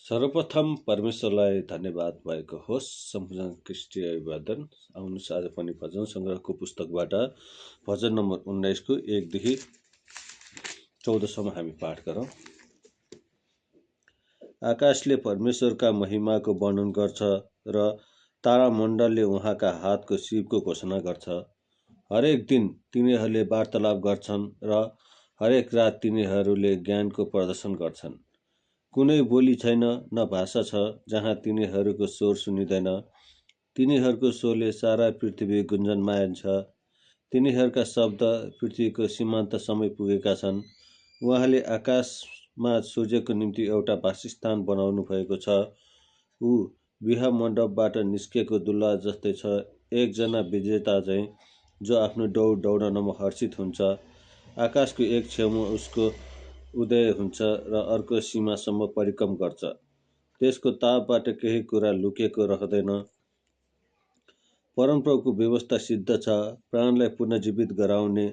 सर्वप्रथम परमेश्वरलाई धन्यवाद भएको होस्। सम्पूर्ण ख्रिस्टीय अभिवादन। आउनुहोस् आज पनि भजन सङ्ग्रहको पुस्तकबाट भजन नम्बर 19 को 1 देखि 14 सम्म हामी पाठ गरौँ। आकाशले परमेश्वरका महिमाको वर्णन गर्छ र तारामण्डलले उहाँका हातको शिवको घोषणा गर्छ। हरेक दिन तिनीहरूले वार्तालाप गर्छन् र हरेक रात तिनीहरूले ज्ञानको प्रदर्शन गर्छन्। कुनै बोली छैन, न भाषा छ जहाँ तिनीहरूको स्वर सुनिँदैन। तिनीहरूको स्वरले सारा पृथ्वी गुन्जनमान्छ। तिनीहरूका शब्द पृथ्वीको सीमान्तसम्म पुगेका छन्। उहाँले आकाशमा सूर्यको निम्ति एउटा वासस्थान बनाउनु भएको छ। ऊ विवाह मण्डपबाट निस्केको दुल्हा जस्तै छ, एकजना विजेता चाहिँ जो आफ्नो दौड दौडनमा हर्षित हुन्छ। आकाशको एक छेउमा उसको उदय हुन्छ र अर्को सीमासम्म परिक्रम गर्छ। त्यसको तापबाट केही कुरा लुकेको रहँदैन। परमप्रभुको व्यवस्था सिद्ध छ, प्राणलाई पुनर्जीवित गराउने।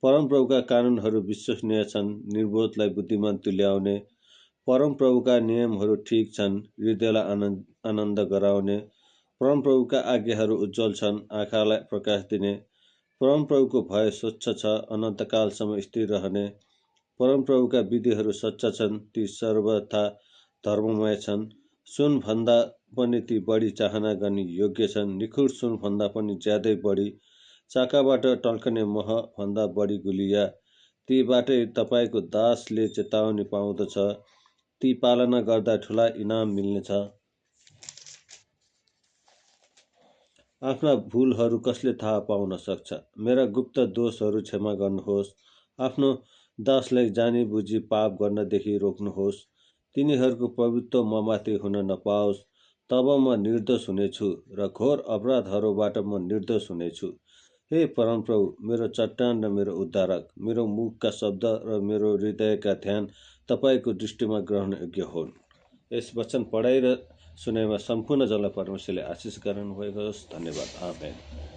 परमप्रभुका कानुनहरू विश्वसनीय छन्, निर्बोधलाई बुद्धिमान तुल्याउने। परमप्रभुका नियमहरू ठिक छन्, हृदयलाई आनन्द गराउने। परमप्रभुका आज्ञाहरू उज्जवल छन्, आँखालाई प्रकाश दिने। परमप्रभुको भय स्वच्छ छ, अनन्तकालसम्म स्थिर रहने। परमप्रभुका विधिहरू सच्चा छन्, ती सर्वथा धर्ममय छन्। सुनभन्दा पनि ती बढी चाहना गर्ने योग्य छन्, निखुर सुनभन्दा पनि ज्यादै बढी, चाकाबाट टल्कने महभन्दा बढी गुलिया। तीबाटै तपाईँको दासले चेतावनी पाउँदछ, ती पालना गर्दा ठुला इनाम मिल्नेछ। आफ्ना भुलहरू कसले थाहा पाउन सक्छ? मेरा गुप्त दोषहरू क्षमा गर्नुहोस्। आफ्नो दासलाई जानी बुझी पाप गर्नदेखि रोक्नुहोस्। तिनीहरूको प्रभुत्व ममाथि हुन नपाओस्। तब म निर्दोष हुनेछु र घोर अपराधहरूबाट म निर्दोष हुनेछु। हे परमप्रभु, मेरो चट्टान र मेरो उद्धारक, मेरो मुखका शब्द र मेरो हृदयका ध्यान तपाईँको दृष्टिमा ग्रहण योग्य हुन्। यस वचन पढाइ र सुनाइमा सम्पूर्ण जनलाई परमेश्वरले आशिष गर्नुभएको होस्। धन्यवाद। आमेन।